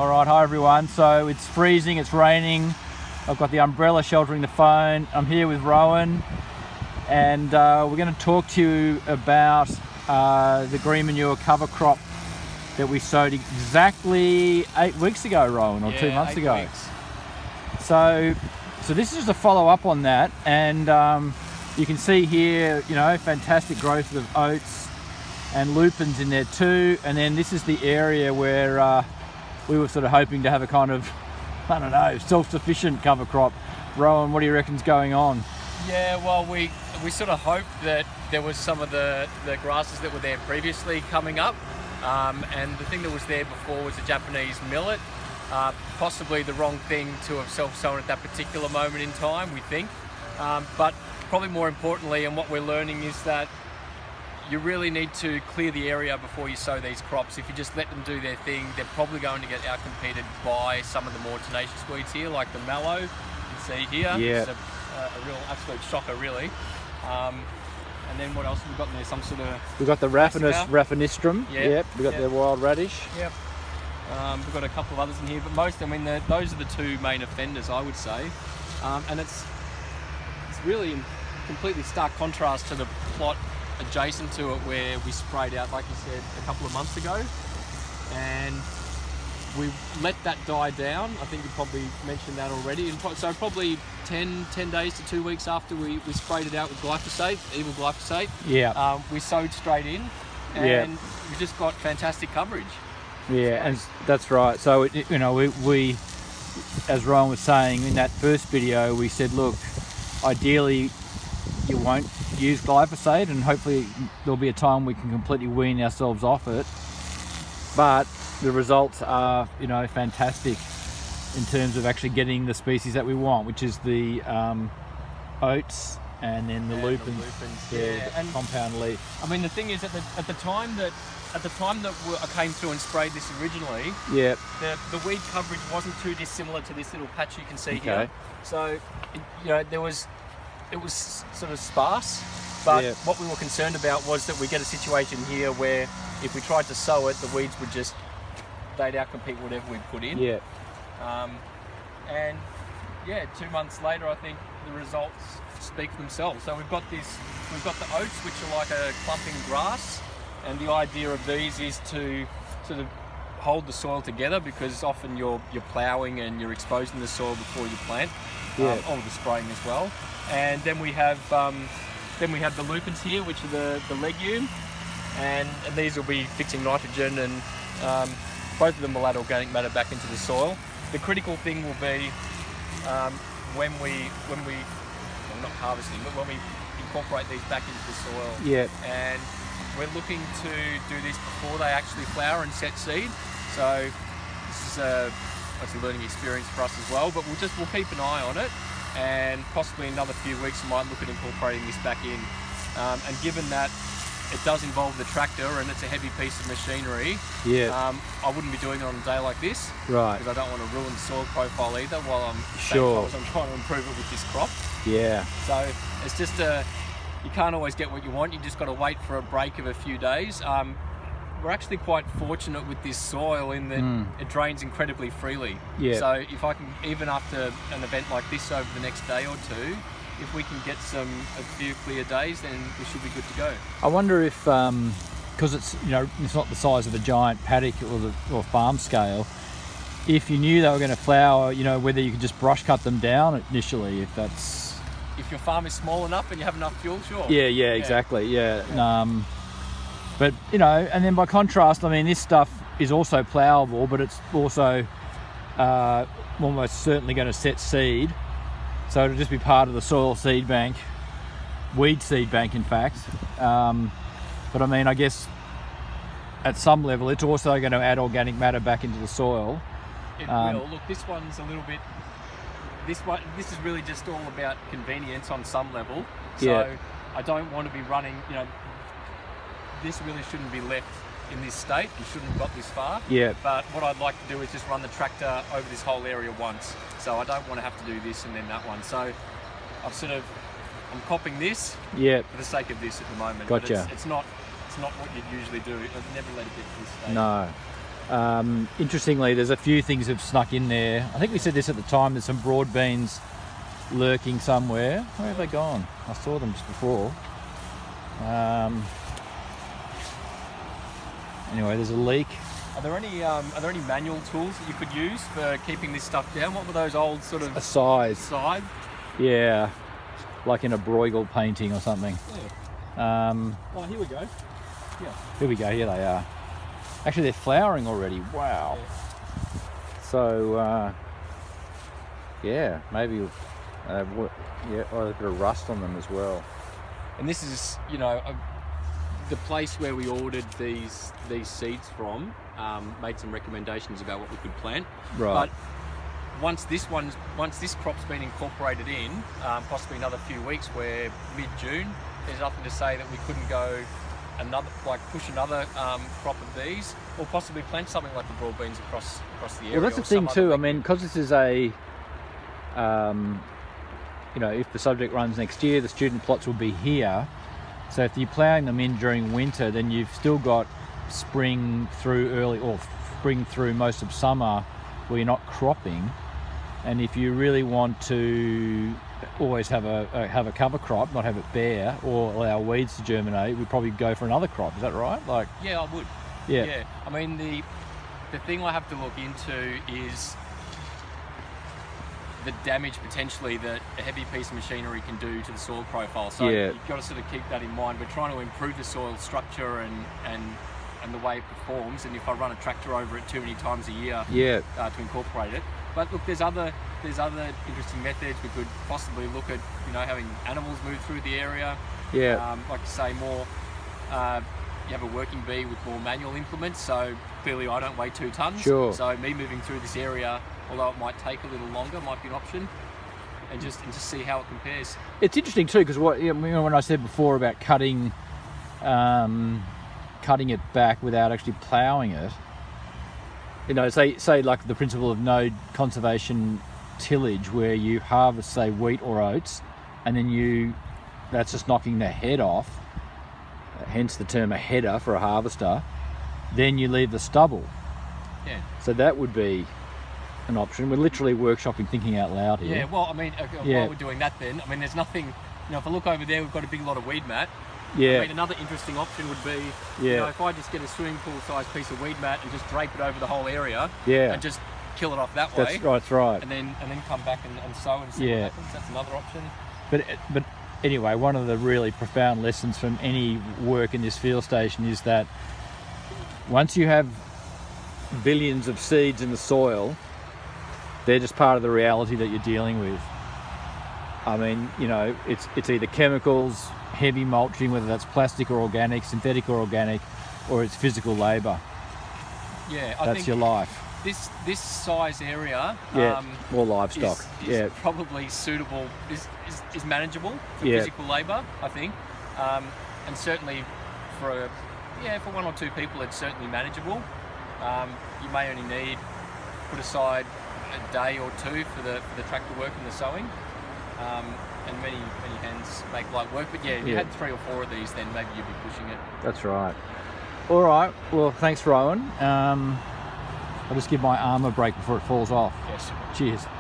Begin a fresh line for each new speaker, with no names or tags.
All right, hi everyone. So it's freezing, it's raining. I've got the umbrella sheltering the phone. I'm here with Rowan, and we're going to talk to you about the green manure cover crop that we sowed exactly 8 weeks ago, Rowan, or 2 months ago.
Weeks.
So this is just a follow up on that, and you can see here, fantastic growth of oats and lupins in there too. And then this is the area where we were sort of hoping to have a kind of, self-sufficient cover crop. Rowan, what do you reckon's going on?
Yeah, well, we sort of hoped that there was some of the grasses that were there previously coming up, and the thing that was there before was a Japanese millet. Possibly the wrong thing to have self-sown at that particular moment in time, we think. But probably more importantly, and what we're learning is that you really need to clear the area before you sow these crops. If you just let them do their thing, they're probably going to get outcompeted by some of the more tenacious weeds here, like the mallow. You can see here.
Yeah.
It's a real absolute shocker, really. And then what else have we got in there? Some sort of...
We've got the raffinistrum. Yep. We've got the wild radish.
Yep. We've got a couple of others in here, but those are the two main offenders, I would say. And it's really in completely stark contrast to the plot adjacent to it where we sprayed out, like you said, a couple of months ago. And we let that die down. I think you probably mentioned that already. And so probably 10 days to 2 weeks after we sprayed it out with glyphosate, evil glyphosate.
Yeah.
We sowed straight in, and we just got fantastic coverage.
Yeah, and that's right. So, we, as Rowan was saying in that first video, we said, look, ideally you won't use glyphosate, and hopefully there'll be a time we can completely wean ourselves off it. But the results are, fantastic in terms of actually getting the species that we want, which is the oats and then the lupins.
Yeah, and
compound leaf.
I mean, the thing is, at the time that I came through and sprayed this originally, the weed coverage wasn't too dissimilar to this little patch you can see here. So, it was sort of sparse, but what we were concerned about was that we get a situation here where if we tried to sow it, the weeds would they'd outcompete whatever we put in. 2 months later, I think the results speak for themselves. So we've got the oats, which are like a clumping grass, and the idea of these is to sort of hold the soil together, because often you're ploughing and you're exposing the soil before you plant, or the spraying as well. And then we have the lupins here, which are the legume, and these will be fixing nitrogen, and both of them will add organic matter back into the soil. The critical thing will be when we not harvesting, but when we incorporate these back into the soil. And we're looking to do this before they actually flower and set seed. So this is a learning experience for us as well. But we'll keep an eye on it, and possibly in another few weeks we might look at incorporating this back in. And given that it does involve the tractor and it's a heavy piece of machinery, I wouldn't be doing it on a day like this,
right?
Because I don't want to ruin the soil profile either while I'm trying to improve it with this crop. So it's just you can't always get what you want. You just got to wait for a break of a few days. We're actually quite fortunate with this soil in that it drains incredibly freely. So if I can, even after an event like this over the next day or two, if we can get a few clear days, then we should be good to go.
I wonder if, because it's not the size of a giant paddock or farm scale, if you knew they were going to flower, whether you could just brush cut them down initially,
if your farm is small enough and you have enough fuel, sure.
Exactly. But and then by contrast, I mean, this stuff is also ploughable, but it's also almost certainly going to set seed. So it'll just be part of the soil seed bank, weed seed bank, in fact. But I mean, I guess at some level, it's also going to add organic matter back into the soil.
It will. Look, this one's a little bit. This is really just all about convenience on some level. So I don't want to be running. This really shouldn't be left in this state. We shouldn't have got this far. But what I'd like to do is just run the tractor over this whole area once. So I don't want to have to do this and then that one. So I'm copping this for the sake of this at the moment.
Gotcha.
But it's not what you'd usually do. I'd never let it get to this stage.
No. Interestingly, there's a few things that have snuck in there. I think we said this at the time, there's some broad beans lurking somewhere. Where have they gone? I saw them just before. Anyway, there's a leek.
Are there any manual tools that you could use for keeping this stuff down? What were those old sort of
A scythe.
scythe?
Yeah, like in a Bruegel painting or something.
Yeah. Oh, here we go. Yeah.
Here we go, here they are. Actually, they're flowering already, wow.
Yeah.
So, yeah, maybe, yeah, oh, a bit of rust on them as well.
And this is, you know, the place where we ordered these seeds from. Made some recommendations about what we could plant.
Right.
But once this crop's been incorporated in, possibly another few weeks, where mid-June, there's nothing to say that we couldn't go push another crop of these, or possibly plant something like the broad beans across the area.
Well, that's the thing too. I mean, because this is a, you know, if the subject runs next year, the student plots will be here. So if you're ploughing them in during winter, then you've still got spring through most of summer where you're not cropping. And if you really want to always have a cover crop, not have it bare, or allow weeds to germinate, we'd probably go for another crop. Is that right? Like,
yeah, I would.
Yeah.
I mean, the thing I have to look into is the damage potentially that a heavy piece of machinery can do to the soil profile. So
Yeah.
you've got to sort of keep that in mind. We're trying to improve the soil structure and the way it performs. And if I run a tractor over it too many times a year,
Yeah.
to incorporate it. But look, there's other interesting methods. We could possibly look at, you know, having animals move through the area.
Yeah.
Like to say more. You have a working bee with more manual implements, so clearly I don't weigh 2 tons.
Sure.
So me moving through this area, although it might take a little longer, might be an option, and just see how it compares.
It's interesting too, because you know, when I said before about cutting it back without actually ploughing it, you know, say like the principle of no conservation tillage, where you harvest, say, wheat or oats, and then that's just knocking the head off, hence the term a header for a harvester, then you leave the stubble.
Yeah.
So that would be an option. We're literally workshopping thinking out loud here.
Yeah, well, I mean, while we're doing that then, I mean, there's nothing, you know, if I look over there, we've got a big lot of weed mat.
Yeah.
I mean, another interesting option would be, you know, if I just get a swimming pool sized piece of weed mat and just drape it over the whole area,
Yeah.
and just kill it off that way.
That's right.
And then come back and sow and see what happens. That's another option.
But anyway, one of the really profound lessons from any work in this field station is that once you have billions of seeds in the soil, they're just part of the reality that you're dealing with. I mean, you know, it's either chemicals, heavy mulching, whether that's plastic or organic, synthetic or organic, or it's physical labour.
Yeah,
that's
think
your life.
This size area,
more livestock.
Is probably suitable. Is manageable for physical labour, I think, and certainly for 1 or 2 people, it's certainly manageable. You may only put aside a day or 2 for the tractor work and the sowing, and many hands make light work. But if you had 3 or 4 of these, then maybe you'd be pushing it.
That's right. All right. Well, thanks, Rowan. I'll just give my arm a break before it falls off.
Yes.
Cheers.